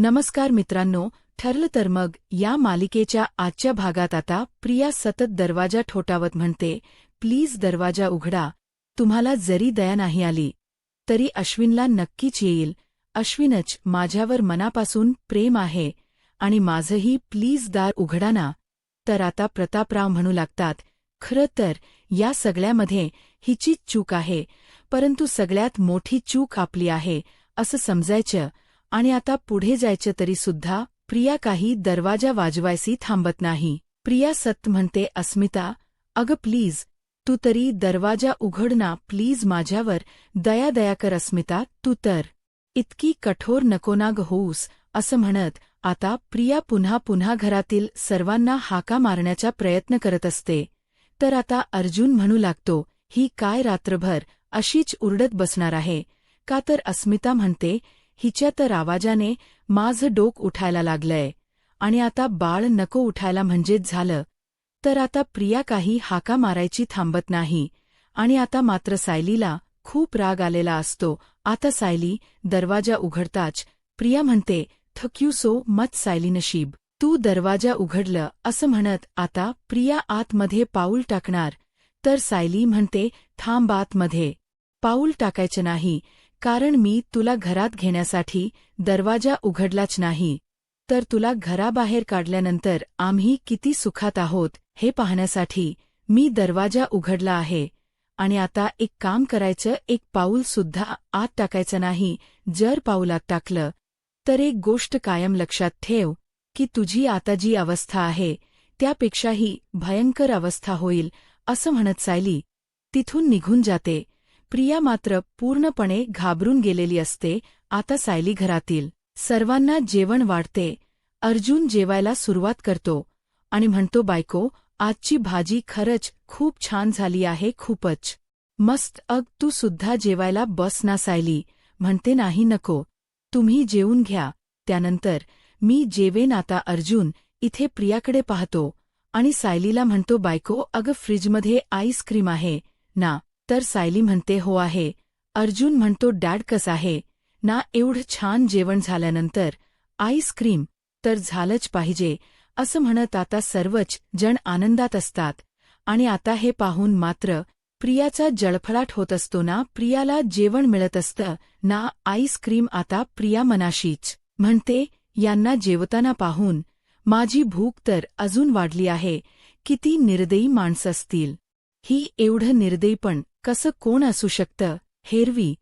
नमस्कार मित्रांनो, ठरलं तर मग या मालिकेच्या आजच्या भागात आता प्रिया सतत दरवाजा ठोठावत म्हणते, प्लीज दरवाजा उघडा. तुम्हाला जरी दया नाही आली तरी अश्विनला नक्कीच येईल. अश्विनच माझ्यावर मनापासून प्रेम आहे आणि माझंही प्लीज दार उघडा ना. तर आता प्रतापराव म्हणू लागतात, खरं तर या सगळ्यामध्ये हिचीच चूक आहे, परंतु सगळ्यात मोठी चूक आपली आहे असं समजायचं आणि आता पुढे जायचं तरी सुद्धा प्रिया काही दरवाजा वाजवायसी थांबत नाही. प्रिया सत म्हणते, अस्मिता अगं प्लीज तू तरी दरवाजा उघड ना, प्लीज माझ्यावर दया कर अस्मिता, तू तर इतकी कठोर नको ना ग होऊस. असं म्हणत आता प्रिया पुन्हा घरातील सर्वांना हाका मारण्याचा प्रयत्न करत असते. तर आता अर्जुन म्हणू लागतो, ही काय रात्रभर अशीच उरडत बसणार आहे का. तर अस्मिता म्हणते, हिच्या तर आवाजाने माझं डोक उठायला लागलंय आणि आता बाळ नको उठायला म्हणजेच झालं. तर आता प्रिया काही हाका मारायची थांबत नाही आणि आता मात्र सायलीला खूप राग आलेला असतो. आता सायली दरवाजा उघडताच प्रिया म्हणते, thank you so much Sayali, नशीब तू दरवाजा उघडलं. असं म्हणत आता प्रिया आतमध्ये पाऊल टाकणार तर सायली म्हणते, थांब, आतमध्ये पाऊल टाकायचं नाही, कारण मी तुला घरात घेण्यासाठी दरवाजा उघडलाच नाही, तर तुला घराबाहेर काढल्यानंतर आम्ही किती सुखात आहोत हे पाहण्यासाठी मी दरवाजा उघडला आहे. आणि आता एक काम करायचं, एक पाऊल सुद्धा आत टाकायचं नाही. जर पाऊल आत टाकलं तर एक गोष्ट कायम लक्षात ठेव की तुझी आता जी अवस्था आहे त्यापेक्षाही भयंकर अवस्था होईल. असं म्हणत सायली तिथून निघून जाते. प्रिया मात्र पूर्णपणे घाबरून गेलेली असते. आता सायली घरातील सर्वांना जेवण वाढते. अर्जुन जेवायला सुरुवात करतो आणि म्हणतो, बायको आजची भाजी खरंच खूप छान झाली आहे, खूपच मस्त. तू सुद्धा जेवायला बस ना. सायली म्हणते, नाही नको, तुम्ही जेवून घ्या, त्यानंतर मी जेवेन. आता अर्जुन इथे प्रियाकडे पाहतो आणि सायलीला म्हणतो, बायको अगं फ्रीजमध्ये आईस्क्रीम आहे ना. तर सायली म्हणते, हो आहे. अर्जुन म्हणतो, डॅड कसं आहे ना. एवढं छान जेवण झाल्यानंतर आईस्क्रीम तर झालंच पाहिजे. असं म्हणत आता सर्वच जण आनंदात असतात आणि आता हे पाहून मात्र प्रियाचा जळफळाट होत असतो ना. प्रियाला जेवण मिळत असतं ना, आईस्क्रीम. आता प्रिया मनाशीच म्हणते, यांना जेवताना पाहून माझी भूक तर अजून वाढली आहे. किती निर्दयी माणसं असतील ही, एवढं निर्दयीपण कसं कोण असू शकतं. हेरवी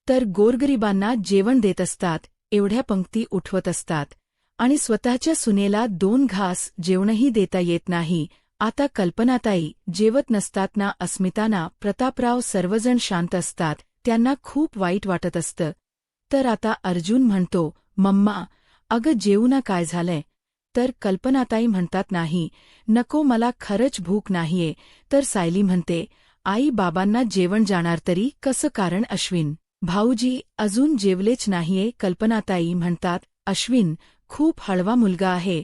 तर गोरगरिबांना जेवण देत असतात, एवढ्या पंक्ती उठवत असतात आणि स्वतःच्या सुनेला 2 घास जेवणही देता येत नाही. आता कल्पनाताई जेवत नसतात ना, अस्मिताना, प्रतापराव सर्वजण शांत असतात. त्यांना खूप वाईट वाटत असतं. तर आता अर्जुन म्हणतो, मम्मा अगं जेवू ना, काय झालंय. तर कल्पनाताई म्हणतात, नाही नको, मला खरंच भूक नाहीये. तर सायली म्हणते, आई बाबांना जेवण जाणार तरी कसं, कारण अश्विन भाऊजी अजून जेवलेच नाहीये. कल्पनाताई म्हणतात, अश्विन खूप हळवा मुलगा आहे,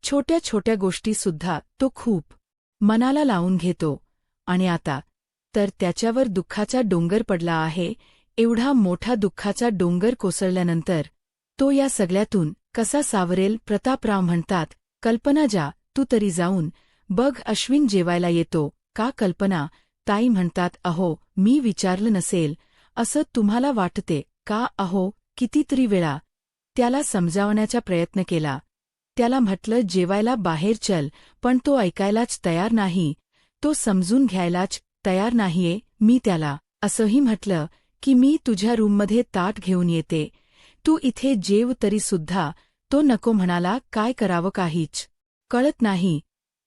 छोट्या छोट्या गोष्टीसुद्धा तो खूप मनाला लावून घेतो आणि आता तर त्याच्यावर दुःखाचा डोंगर पडला आहे. एवढा मोठा दुःखाचा डोंगर कोसळल्यानंतर तो या सगळ्यातून कसा सावरेल. प्रतापराव म्हणतात, कल्पना जा तू तरी जाऊन बघ, अश्विन जेवायला येतो का. कल्पना ताई म्हणतात, अहो मी विचारलं नसेल असं तुम्हाला वाटते का. अहो कितीतरी वेळा त्याला समजावण्याचा प्रयत्न केला, त्याला म्हटलं जेवायला बाहेर चल, पण तो ऐकायलाच तयार नाही, तो समजून घ्यायलाच तयार नाहीये. मी त्याला असंही म्हटलं की मी तुझ्या रूममध्ये ताट घेऊन येते, तू इथे जेव, तरी सुद्धा तो नको म्हणाला. काय करावं काहीच कळत नाही.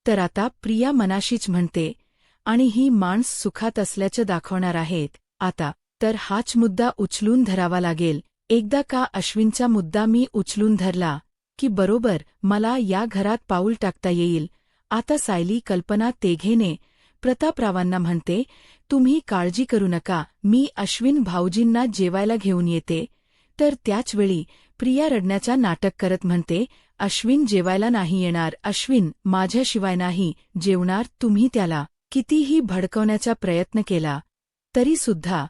तर आता प्रिया मनाशीच म्हणते, आणि ही माणस सुखात असल्याचं दाखवणार आहेत. आता तर हाच मुद्दा उचलून धरावा लागेल. एकदा का अश्विनचा मुद्दा मी उचलून धरला की बरोबर मला या घरात पाऊल टाकता येईल. आता सायली, कल्पना तेघेने प्रतापरावांना म्हणते, तुम्ही काळजी करू नका, मी अश्विन भाऊजींना जेवायला घेऊन येते. तर त्याचवेळी प्रिया रडण्याचा नाटक करत म्हणते, अश्विन जेवायला नाही येणार, अश्विन माझ्याशिवाय नाही जेवणार. तुम्ही त्याला कितीही भडकवण्याचा प्रयत्न केला तरी सुद्धा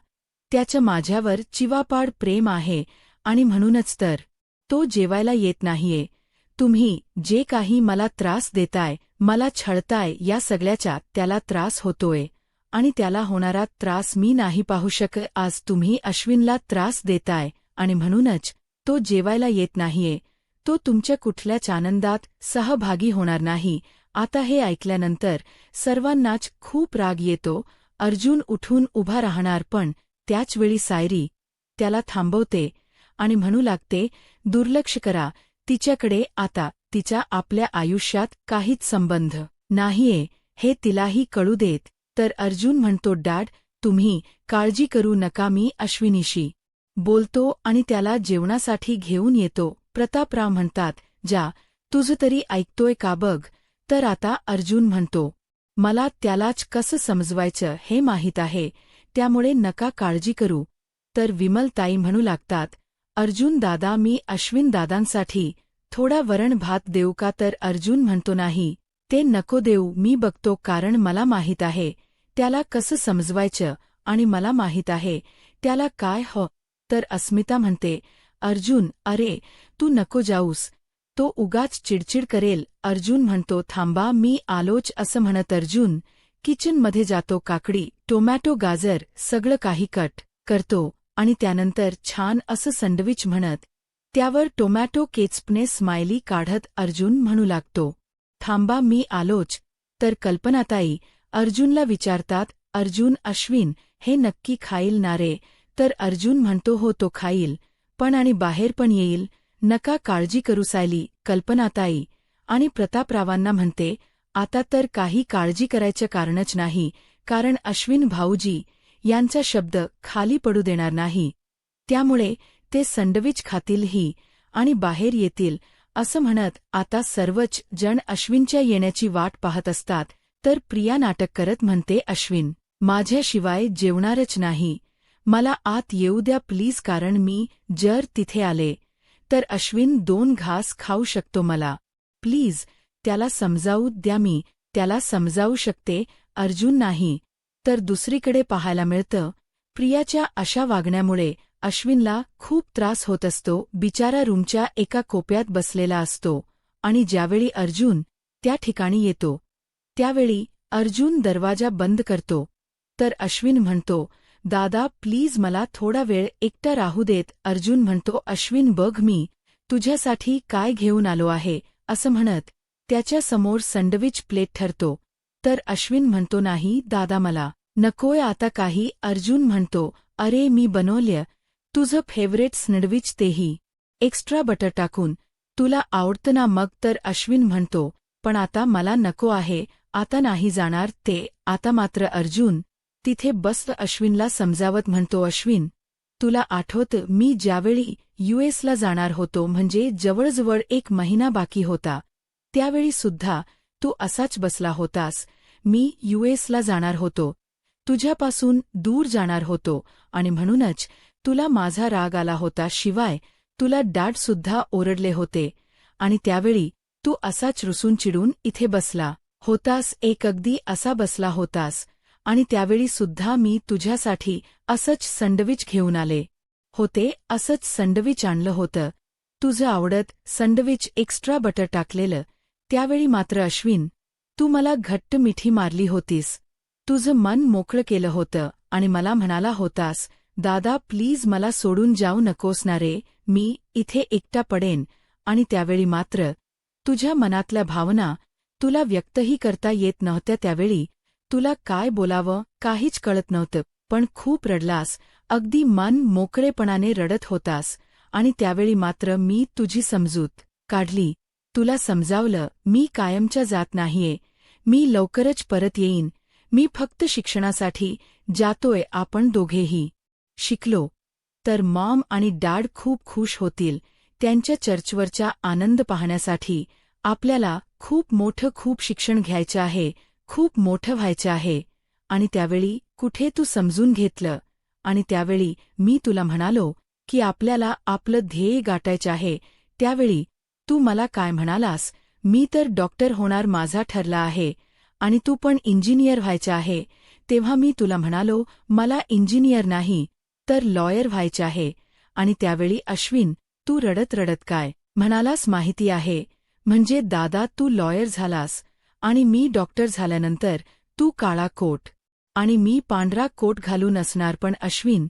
त्याचं माझ्यावर चिवापाड प्रेम आहे आणि म्हणूनच तर तो जेवायला येत नाहीये. तुम्ही जे काही मला त्रास देताय, मला छळताय, या सगळ्याचा त्याला त्रास होतोय आणि त्याला होणारा त्रास मी नाही पाहू शकत. आज तुम्ही अश्विनला त्रास देताय आणि म्हणूनच तो जेवायला येत नाहीये. तो तुमच्या कुठल्याच आनंदात सहभागी होणार नाही. आता हे ऐकल्यानंतर सर्वांनाच खूप राग येतो. अर्जुन उठून उभा राहणार, पण त्याचवेळी सायरी त्याला थांबवते आणि म्हणू लागते, दुर्लक्ष करा तिच्याकडे. आता तिचा आपल्या आयुष्यात काहीच संबंध नाहीये हे तिलाही कळू देत. तर अर्जुन म्हणतो, डॅड तुम्ही काळजी करू नका, मी अश्विनीशी बोलतो आणि त्याला जेवणासाठी घेऊन येतो. प्रतापराव म्हणतात, जा, तुझं तरी ऐकतोय का बघ. तर आता अर्जुन म्हणतो, मला त्यालाच कसं समजवायचं हे माहीत आहे, त्यामुळे नका काळजी करू. तर विमलताई म्हणू लागतात, अर्जुन दादा मी अश्विन दादांसाठी थोडा वरण भात देऊ का. तर अर्जुन म्हणतो, नाही ते नको देऊ, मी बघतो, कारण मला माहीत आहे त्याला कसं समजवायचं आणि मला माहीत आहे त्याला काय तर अस्मिता म्हणते, अर्जुन अरे तू नको जाऊस, तो उगाच चिडचिड करेल. अर्जुन म्हणतो, थांबा मी आलोच. असं म्हणत अर्जुन किचनमध्ये जातो. काकडी, टोमॅटो, गाजर सगळं काही कट करतो आणि त्यानंतर छान असं सँडविच म्हणत त्यावर टोमॅटो केचपने स्माइली काढत अर्जुन म्हणू लागतो, थांबा मी आलोच. तर कल्पनाताई अर्जुनला विचारतात, अर्जुन अश्विन हे नक्की खाईल ना रे. तर अर्जुन म्हणतो, हो तो खाईल, पण आणि बाहेर पण येईल, नका काळजी करू. सायली कल्पनाताई आणि प्रतापरावांना म्हणते, आता तर काही काळजी करायचं कारणच नाही, कारण अश्विन भाऊजी यांचा शब्द खाली पडू देणार नाही, त्यामुळे ते सँडविच खातीलही आणि बाहेर येतील. असं म्हणत आता सर्वच जण अश्विनच्या येण्याची वाट पाहत असतात. तर प्रिया नाटक करत म्हणते, अश्विन माझ्याशिवाय जेवणारच नाही, मला आत येऊ द्या प्लीज, कारण मी जर तिथे आले तर अश्विन 2 घास खाऊ शकतो, मला प्लीज त्याला समजावू द्या. मी त्याला समजावू शकते. अर्जुन नाही. तर दुसरीकडे पाहायला मिळतं, प्रियाच्या अशा वागण्यामुळे अश्विनला खूप त्रास होत असतो. बिचारा रूमच्या एका कोपऱ्यात बसलेला असतो आणि ज्यावेळी अर्जुन त्या ठिकाणी येतो त्यावेळी अर्जुन दरवाजा बंद करतो. तर अश्विन म्हणतो, दादा प्लीज मला थोडा वेळ एकटा राहू देत. अर्जुन म्हणतो, अश्विन बघ मी तुझ्यासाठी काय घेऊन आलो आहे. असं म्हणत त्याच्या समोर सँडविच प्लेट ठरतो. तर अश्विन म्हणतो, नाही दादा मला नकोय आता काही. अर्जुन म्हणतो, अरे मी बनवलं तुझं फेवरेट सँडविच, तेही एक्स्ट्रा बटर टाकून, तुला आवडतं ना. मग तर अश्विन म्हणतो, पण आता मला नको आहे, आता नाही जाणार ते. आता मात्र अर्जुन तिथे बस अश्विनला समजावत म्हणतो, अश्विन तुला आठवतं मी ज्यावेळी यूएसला जाणार होतो, म्हणजे जवळजवळ 1 महिना बाकी होता, त्यावेळी सुद्धा तू असाच बसला होतास. मी यूएसला जाणार होतो, तुझ्यापासून दूर जाणार होतो आणि म्हणूनच तुला माझा राग आला होता. शिवाय तुला डॅडसुद्धा ओरडले होते आणि त्यावेळी तू असाच रुसून चिडून इथे बसला होतास, एक अगदी असा बसला होतास. आणि त्यावेळी सुद्धा मी तुझ्यासाठी असंच सँडविच घेऊन आले होते, असंच सँडविच आणलं होतं, तुझं आवडत सँडविच, एक्स्ट्रा बटर टाकलेलं. त्यावेळी मात्र अश्विन तू मला घट्ट मिठी मारली होतीस, तुझं मन मोकळं केलं होतं आणि मला म्हणाला होतास, दादा प्लीज मला सोडून जाऊ नकोस ना रे, मी इथे एकटा पडेन. आणि त्यावेळी मात्र तुझ्या मनातल्या भावना तुला व्यक्तही करता येत नव्हत्या. त्यावेळी तुला काय बोलावं काहीच कळत नव्हतं, पण खूप रडलास, अगदी मन मोकळेपणाने रडत होतास. आणि त्यावेळी मात्र मी तुझी समजूत काढली, तुला समजावलं, मी कायमच्या जात नाहीये, मी लवकरच परत येईन, मी फक्त शिक्षणासाठी जातोय, आपण दोघेही शिकलो तर मॉम आणि डॅड खूप खुश होतील. त्यांच्या चर्चवरचा आनंद पाहण्यासाठी आपल्याला खूप शिक्षण घ्यायचं आहे, खूप मोठं व्हायचं आहे. आणि त्यावेळी कुठे तू समजून घेतलं आणि त्यावेळी मी तुला म्हणालो की आपल्याला आपलं ध्येय गाठायचं आहे, त्यावेळी तू मला काय म्हणालास, मी तर डॉक्टर होणार माझा ठरला आहे आणि तू पण इंजिनियर व्हायचं आहे. तेव्हा मी तुला म्हणालो मला इंजिनियर नाही तर लॉयर व्हायचं आहे. आणि त्यावेळी अश्विन तू रडत रडत काय म्हणालास माहिती आहे, म्हणजे दादा तू लॉयर झालास आणि मी डॉक्टर झाल्यानंतर तू काळा कोट आणि मी पांढरा कोट घालून असणार. पण अश्विन,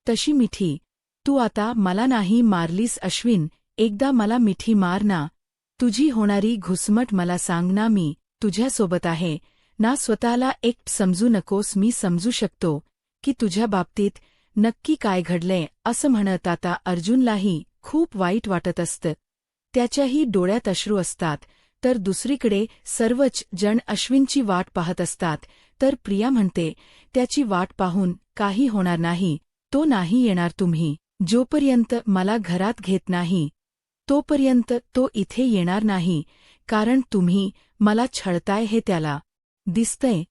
तशी मिठी तू आता मला नाही मारलीस. अश्विन, एकदा मला मिठी मार ना. तुझी होणारी घुसमट मला सांग ना. मी तुझ्यासोबत आहे ना. स्वतःला एकटं समजू नकोस. मी समजू शकतो की तुझ्या बाबतीत नक्की काय घडलंय. असं म्हणत आता अर्जुनलाही खूप वाईट वाटत असतं. त्याच्याही डोळ्यात अश्रू असतात. तर दुसरीकडे सर्वच जण अश्विनची वाट पाहत असतात. तर प्रिया म्हणते, त्याची वाट पाहून काही होणार नाही. तो नाही येणार. तुम्ही जोपर्यंत मला घरात घेत नाही तोपर्यंत तो इथे येणार नाही. कारण तुम्ही मला छळताय हे त्याला दिसतंय.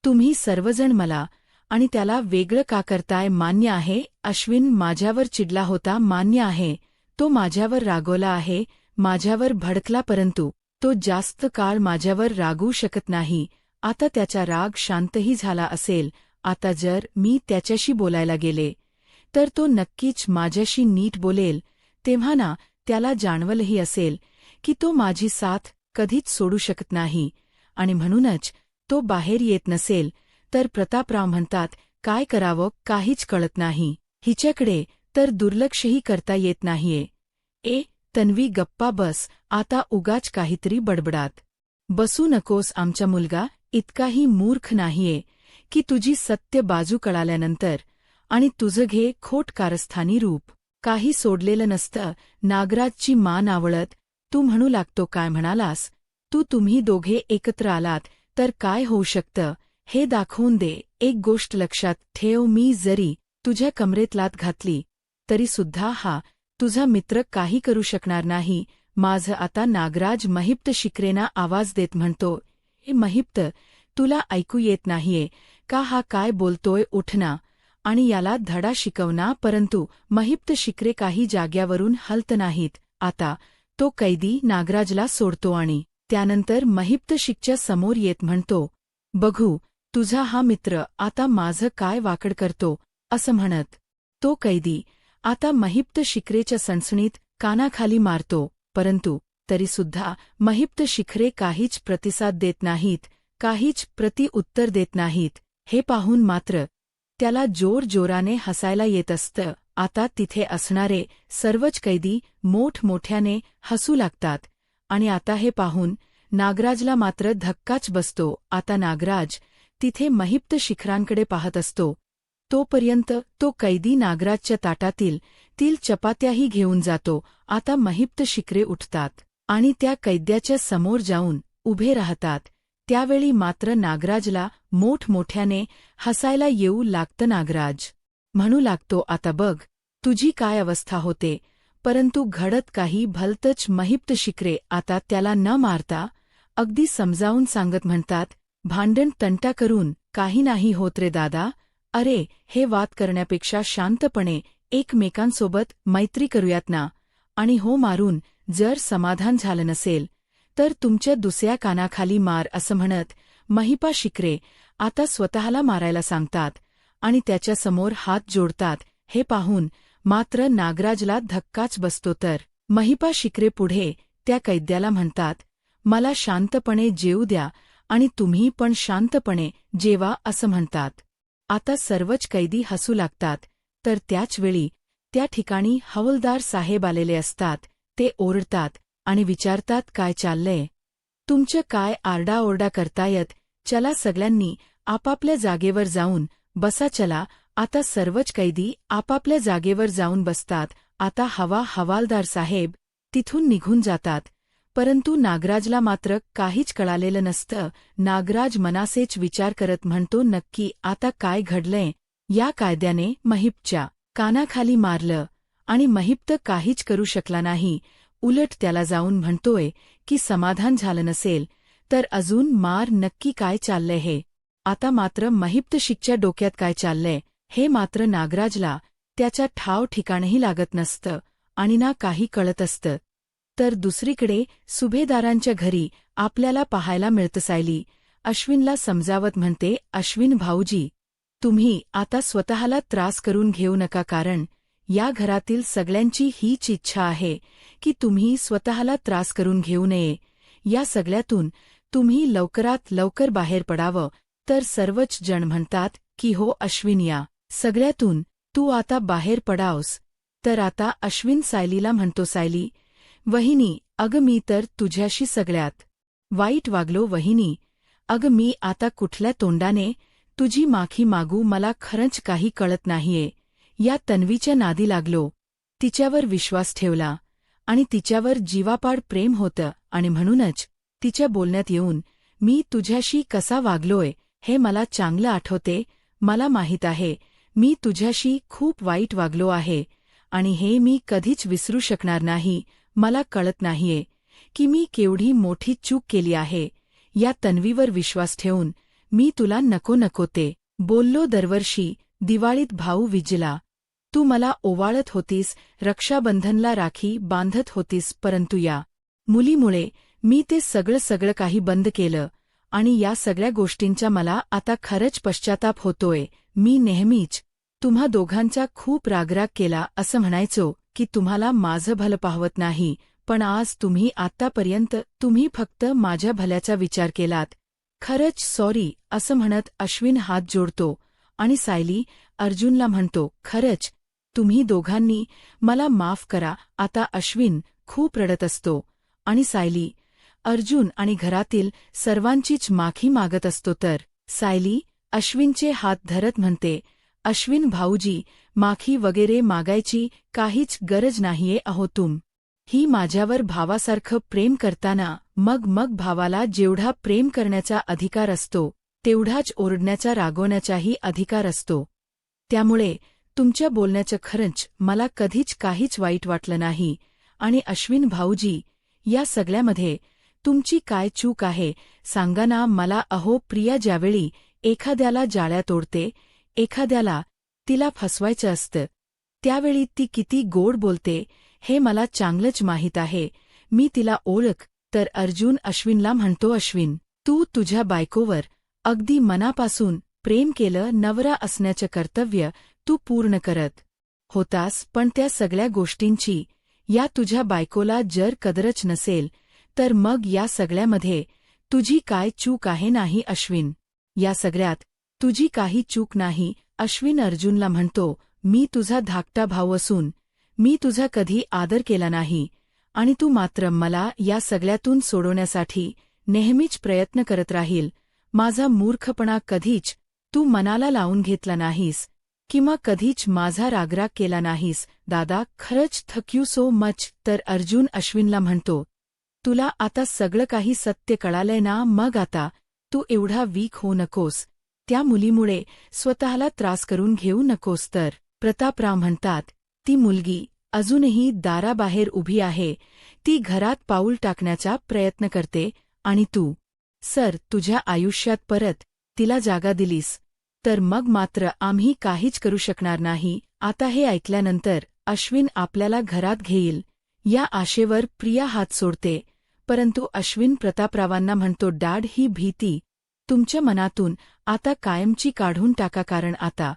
तुम्ही सर्वजण मला आणि त्याला वेगळं का करताय. मान्य आहे अश्विन माझ्यावर चिडला होता. मान्य आहे तो माझ्यावर रागवला आहे, माझ्यावर भडकला. परंतु तो जास्त काळ माझ्यावर रागवू शकत नाही. आता त्याचा राग शांतही झाला असेल. आता जर मी त्याच्याशी बोलायला गेले तर तो नक्कीच माझ्याशी नीट बोलेल. तेव्हा ना त्याला जाणवलंही असेल की तो माझी साथ कधीच सोडू शकत नाही आणि म्हणूनच तो बाहेर येत नसेल. तर प्रतापराव म्हणतात, काय करावं काहीच कळत नाही. हिच्याकडे तर दुर्लक्षही करता येत नाहीये. तन्वी गप्पा बस. आता उगाच काहीतरी बडबडात बसू नकोस. आमचा मुलगा इतकाही मूर्ख नाहीये की तुझी सत्य बाजू कळाल्यानंतर आणि तुझं घे खोट कारस्थानी रूप काही सोडलेलं नसतं. नागराजची मान आवळत तू म्हणू लागतो. काय म्हणालास तू? तुम्ही दोघे एकत्र आलात तर काय होऊ शकतं हे दाखवून दे. एक गोष्ट लक्षात ठेव, मी जरी तुझ्या कमरेत लाथ घातली तरी सुद्धा हा तुझा मित्र काही करू शकणार नाही. माझं आता नागराज महिप्त शिकरेना आवाज देत म्हणतो, हे महिप्त, तुला ऐकू येत नाहीये का? हा काय बोलतोय? उठ ना आणि याला धडा शिकव ना. परंतु महिप्त शिकरे काही जाग्यावरून हलत नाहीत. आता तो कैदी नागराजला सोडतो आणि त्यानंतर महिप्त शिकच्या समोर येत म्हणतो, बघू तुझा हा मित्र आता माझं काय वाकड करतो. असं म्हणत तो कैदी आता महिप्त शिकरेच्या सणसणीत कानाखाली मारतो. परंतु तरीसुद्धा महिप्त शिखरे काहीच प्रतिसाद देत नाहीत, काहीच प्रतिउत्तर देत नाहीत. हे पाहून मात्र त्याला जोरजोराने हसायला येत असतं. आता तिथे असणारे सर्वच कैदी मोठमोठ्याने हसू लागतात आणि आता हे पाहून नागराजला मात्र धक्काच बसतो. आता नागराज तिथे महिप्त शिखरांकडे पाहत असतो. तोपर्यंत तो कैदी नागराजच्या ताटातील तिल चपात्याही घेऊन जातो. आता महिप्त शिखरे उठतात आणि त्या कैद्याच्या समोर जाऊन उभे राहतात. त्यावेळी मात्र नागराजला मोठमोठ्याने हसायला येऊ लागतं. नागराज म्हणू लागतो, आता बघ तुझी काय अवस्था होते. परंतु घडत काही भलतंच. महिप्त शिखरे आता त्याला न मारता अगदी समजावून सांगत म्हणतात, भांडण तंटा करून काही नाही होत रे दादा. अरे हे वाद करण्यापेक्षा शांतपणे एकमेकांसोबत मैत्री करूयात ना. आणि हो मारून जर समाधान झालं नसेल तर तुमच्या दुसऱ्या कानाखाली मार. असं म्हणत महिपा शिखरे आता स्वतःला मारायला सांगतात आणि त्याच्यासमोर हात जोडतात. हे पाहून मात्र नागराजला धक्काच बसतो. तर महिपा शिखरे पुढे त्या कैद्याला म्हणतात, मला शांतपणे जेवू द्या आणि तुम्ही पण शांतपणे जेवा. असं म्हणतात. आता सर्वच कैदी हसू लागतात. तर त्याचवेळी त्या ठिकाणी हवलदार साहेब आलेले असतात. ते ओरडतात आणि विचारतात, काय चाललंय? तुमचं काय आरडाओरडा करतायत? चला सगळ्यांनी आपापल्या जागेवर जाऊन बसा. चला. आता सर्वच कैदी आपापल्या जागेवर जाऊन बसतात. आता हवालदार साहेब तिथून निघून जातात. परंतु नागराजला मात्र काहीच कळालेलं नसतं. नागराज मनासेच विचार करत म्हणतो, नक्की आता काय घडलंय? या कायद्याने महिप्तच्या कानाखाली मारलं आणि महिप्त काहीच करू शकला नाही. उलट त्याला जाऊन म्हणतोय की समाधान झालं नसेल तर अजून मार. नक्की काय चाललंय हे? आता मात्र महिप्त शिखच्या डोक्यात काय चाललंय हे मात्र नागराजला त्याच्या ठाव ठिकाणही लागत नसतं आणि ना काही कळत असतं. तर दुसरीकडे सुभेदारांच्या घरी आपल्याला पाहायला मिळतं सायली अश्विनला समजावत म्हणते, अश्विन भाऊजी, तुम्ही आता स्वतःला त्रास करून घेऊ नका. कारण या घरातील सगळ्यांची हीच इच्छा आहे की तुम्ही स्वतःला त्रास करून घेऊ नये. या सगळ्यातून तुम्ही लवकरात लवकर बाहेर पडावं. तर सर्वच जण म्हणतात की हो अश्विन, या सगळ्यातून तू आता बाहेर पडावस. तर आता अश्विन सायलीला म्हणतो, सायली वहिनी, अगं मी तर तुझ्याशी सगळ्यात वाईट वागलो वहिनी. अगं मी आता कुठल्या तोंडाने तुझी माफी मागू, मला खरंच काही कळत नाहीये. या तन्वीच्या नादी लागलो, तिच्यावर विश्वास ठेवला आणि तिच्यावर जीवापाड प्रेम होतं आणि म्हणूनच तिच्या बोलण्यात येऊन मी तुझ्याशी कसा वागलोय हे मला चांगलं आठवते. मला माहीत आहे मी तुझ्याशी खूप वाईट वागलो आहे आणि हे मी कधीच विसरू शकणार नाही. मला कळत नाहीये की मी केवढी मोठी चूक केली आहे. या तन्वीवर विश्वास ठेवून मी तुला नको ते बोललो. दरवर्षी दिवाळीत भाऊ विजला तू मला ओवाळत होतीस, रक्षाबंधनला राखी बांधत होतीस, परंतु या मुलीमुळे मी ते सगळं काही बंद केलं आणि या सगळ्या गोष्टींचा मला आता खरंच पश्चाताप होतोय. मी नेहमीच तुम्हा दोघांचा खूप रागराग केला, असं म्हणायचो की तुम्हाला माझं भलं पाहवत नाही, पण आज तुम्ही आत्तापर्यंत तुम्ही फक्त माझ्या भल्याचा विचार केलात. खरंच सॉरी, असं म्हणत अश्विन हात जोडतो आणि सायली अर्जुनला म्हणतो, खरंच तुम्ही दोघांनी मला माफ करा. आता अश्विन खूप रडत असतो आणि सायली अर्जुन आणि घरातील सर्वांचीच माफी मागत असतो. तर सायली अश्विनचे हात धरत म्हणते, अश्विन भाऊजी, माफी वगैरे मागायची काहीच गरज नाहीये. अहो ही माझ्यावर भावासारखं प्रेम करताना मग भावाला जेवढा प्रेम करण्याचा अधिकार असतो तेवढाच ओरडण्याचा रागवण्याचाही अधिकार असतो. त्यामुळे तुमच्या बोलण्याचं खरंच मला कधीच काहीच वाईट वाटलं नाही. आणि अश्विन भाऊजी, या सगळ्यामध्ये तुमची काय चूक आहे सांगा ना मला. अहो प्रिया ज्यावेळी एखाद्याला जाळ्यात ओढते, एखाद्याला तिला फसवायचं असतं, त्यावेळी ती किती गोड बोलते हे मला चांगलंच माहीत आहे. मी तिला ओळख. तर अर्जुन अश्विनला म्हणतो, अश्विन तू तुझ्या बायकोवर अगदी मनापासून प्रेम केलं. नवरा असण्याचं कर्तव्य तू पूर्ण करत होतास, पण त्या सगळ्या गोष्टींची या तुझ्या बायकोला जर कदरच नसेल तर मग या सगळ्यामध्ये तुझी काय चूक आहे. नाही अश्विन, या सगळ्यात तुझी काही चूक नाही. अश्विन अर्जुनला म्हणतो, मी तुझा धाकटा भाऊ असून मी तुझा कधी आदर केला नाही आणि तू मात्र मला या सगळ्यातून सोडवण्यासाठी नेहमीच प्रयत्न करत राहील. माझा मूर्खपणा कधीच तू मनाला लावून घेतला नाहीस किंवा कधीच माझा रागराग केला नाहीस. दादा, खरंच थँक सो मच. तर अर्जुन अश्विनला म्हणतो, तुला आता सगळं काही सत्य कळालंय ना, मग आता तू एवढा वीक होऊ नकोस. त्या मुलीमुळे स्वतःला त्रास करून घेऊ नकोस. तर प्रतापराव म्हणतात, ती मुलगी अजूनही दाराबाहेर उभी आहे. ती घरात पाऊल टाकण्याचा प्रयत्न करते आणि तू सर तुझ्या आयुष्यात परत तिला जागा दिलीस तर मग मात्र आम्ही काहीच करू शकणार नाही. आता हे ऐकल्यानंतर अश्विन आपल्याला घरात घेईल या आशेवर प्रिया हात सोडते, परंतु अश्विन प्रतापरावांना म्हणतो, डॅड ही भीती तुमच्या मनातून आता कायमची काढून टाका, कारण आता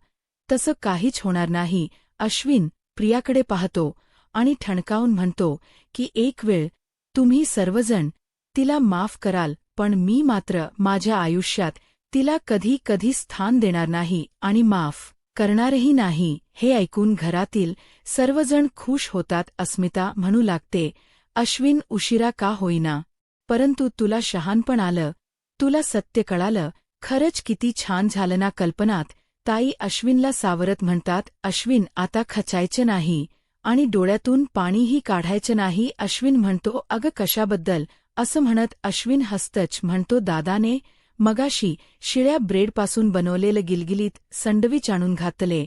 तसं काहीच होणार नाही. अश्विन प्रियाकडे पाहतो आणि ठणकावून म्हणतो की एक वेळ तुम्ही सर्वजण तिला माफ कराल, पण मी मात्र माझ्या आयुष्यात तिला कधी स्थान देणार नाही आणि माफ करणारही नाही. हे ऐकून घरातील सर्वजण खुश होतात. अस्मिता म्हणू लागते, अश्विन उशिरा का होईना, परंतु तुला शहाणपण आलं, तुला सत्य कळालं. खरंच किती छान झालं ना. कल्पनात ताई अश्विनला सावरत म्हणतात, अश्विन आता खचायचं नाही आणि डोळ्यातून पाणीही काढायचं नाही. अश्विन म्हणतो, अगं कशाबद्दल, असं म्हणत अश्विन हसतच म्हणतो, दादाने मगाशी शिळ्या ब्रेडपासून बनवलेलं गिलगिलीत सँडविच आणून घातले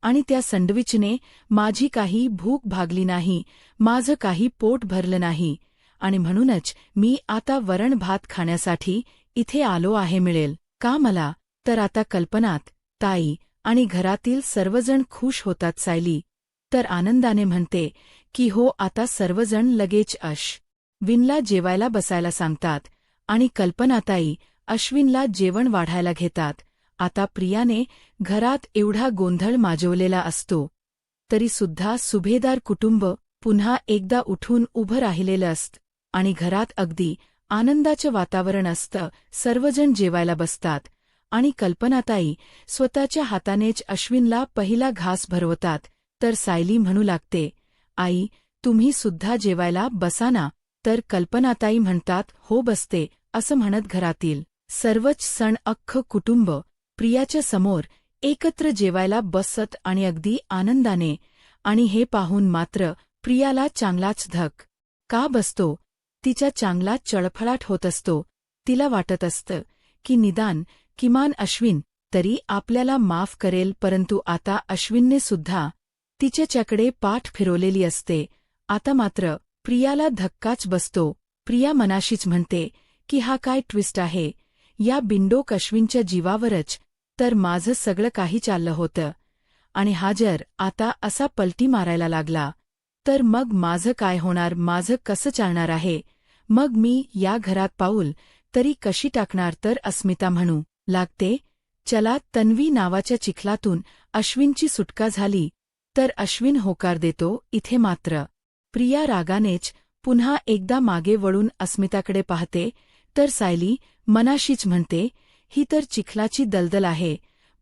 आणि त्या सँडविचने माझी काही भूक भागली नाही, माझं काही पोट भरलं नाही आणि म्हणूनच मी आता वरण भात खाण्यासाठी इथे आलो आहे. मिळेल का मला? तर आता कल्पनात ताई आणि घरातील सर्वजण खुश होतात. सायली तर आनंदाने म्हणते की हो, आता सर्वजण लगेच अश्विनला जेवायला बसायला सांगतात आणि कल्पनाताई अश्विनला जेवण वाढायला घेतात. आता प्रियाने घरात एवढा गोंधळ माजवलेला असतो तरीसुद्धा सुभेदार कुटुंब पुन्हा एकदा उठून उभं राहिलेलं असतं आणि घरात अगदी आनंदाचं वातावरण असतं. सर्वजण जेवायला बसतात आणि कल्पनाताई स्वतःच्या हातानेच अश्विनला पहिला घास भरवतात. तर सायली म्हणू लागते, आई, तुम्ही सुद्धा जेवायला बसा ना. तर कल्पनाताई म्हणतात, हो बसते. असं म्हणत घरातील सर्वच सण अख्खं कुटुंब प्रियाच्या समोर एकत्र जेवायला बसत आणि अगदी आनंदाने. आणि हे पाहून मात्र प्रियाला चांगलाच धक का बसतो. तिच्या चांगला चळफळाट होत असतो. तिला वाटत असतं की निदान किमान अश्विन तरी आपल्याला माफ करेल. परंतु आता अश्विनने सुद्धा तिच्याकडे पाठ फिरवलेली असते. आता मात्र प्रियाला धक्काच बसतो. प्रिया मनाशीच म्हणते की हा काय ट्विस्ट आहे. या बिंडोक अश्विनच्या जीवावरच तर माझं सगळं काही चाललं होतं आणि हा जर आता असा पलटी मारायला लागला तर मग माझं काय होणार. माझं कसं चालणार आहे. मग मी या घरात पाऊल तरी कशी टाकणार. तर अस्मिता म्हणू लागते, चला. तन्वी नावाच्या चिखलातून अश्विनची सुटका झाली तर अश्विन होकार देतो. इथे मात्र प्रिया रागानेच पुन्हा एकदा मागे वळून अस्मिताकडे पाहते. तर सायली मनाशीच म्हणते, ही तर चिखलाची दलदल आहे,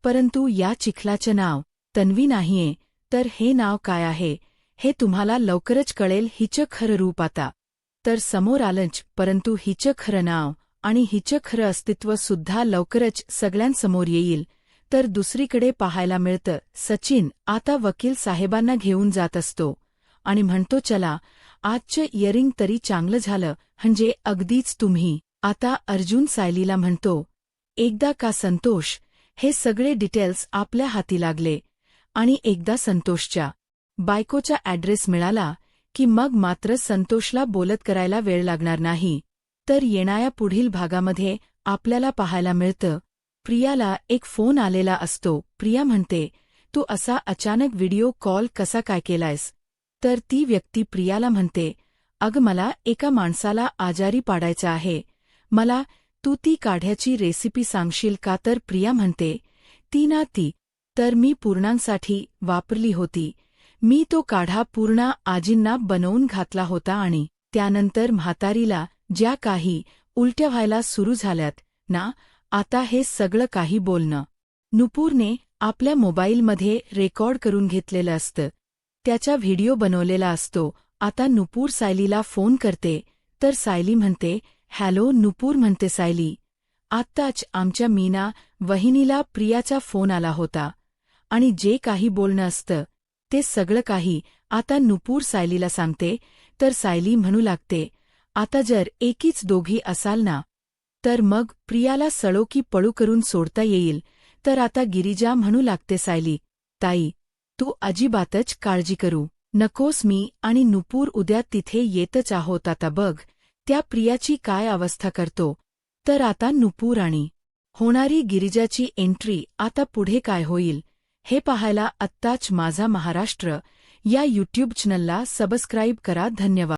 परंतु या चिखलाचं नाव तन्वी नाहीये. तर हे नाव काय आहे हे तुम्हाला लवकरच कळेल. हिचं खरं रूप आता तर समोर आलंच, परंतु हिचं खरं नाव आणि हिचं खरं अस्तित्व सुद्धा लवकरच सगळ्यांसमोर येईल. तर दुसरीकडे पाहायला मिळतं, सचिन आता वकील साहेबांना घेऊन जात असतो आणि म्हणतो, चला आजचं इयरिंग तरी चांगलं झालं म्हणजे अगदीच तुम्ही. आता अर्जुन सायलीला म्हणतो, एकदा का संतोष. हे सगळे डिटेल्स आपल्या हाती लागले आणि एकदा संतोषच्या बायकोचा ॲड्रेस मिळाला की मग मात्र संतोषला बोलत करायला वेळ लागणार नाही. तर येणाऱ्या पुढील भागामध्ये आपल्याला पाहायला मिळतं, प्रियाला एक फोन आलेला असतो. प्रिया म्हणते, तू असा अचानक व्हिडिओ कॉल कसा काय केलायस. तर ती व्यक्ती प्रियाला म्हणते, अगं मला एका माणसाला आजारी पाडायचं आहे. मला तू ती काढ्याची रेसिपी सांगशील का. तर प्रिया म्हणते, ती तर मी पूर्णांसाठी वापरली होती. मी तो काढा पूर्णा आजींना बनवून घातला होता आणि त्यानंतर म्हातारीला ज्या काही उलट्या व्हायला सुरू झाल्यात ना, आता हे सगळं काही बोलणं नुपूरने आपल्या मोबाईलमध्ये रेकॉर्ड करून घेतलेलं असतं. त्याचा व्हिडिओ बनवलेला असतो. आता नुपूर सायलीला फोन करते. तर सायली म्हणते, हॅलो. नुपूर म्हणते, सायली, आत्ताच आमच्या मीना वहिनीला प्रियाचा फोन आला होता आणि जे काही बोलणं असतं ते सगळं काही आता नुपूर सायलीला सांगते. तर सायली म्हणू लागते, आता जर एकीच दोघी असाल ना तर मग प्रियाला सळो की पळू करून सोडता येईल. तर आता गिरिजा म्हणू लागते, सायली ताई, तू अजिबातच काळजी करू नकोस. मी आणि नुपूर उद्या तिथे येतच आहोत. आता बघ त्या प्रियाची काय अवस्था करतो. तर आता नुपूर आणि होणारी गिरिजाची एंट्री. आता पुढे काय होईल हे पाहायला आत्ताच माझा महाराष्ट्र या यूट्यूब चॅनलला सबस्क्राईब करा. धन्यवाद.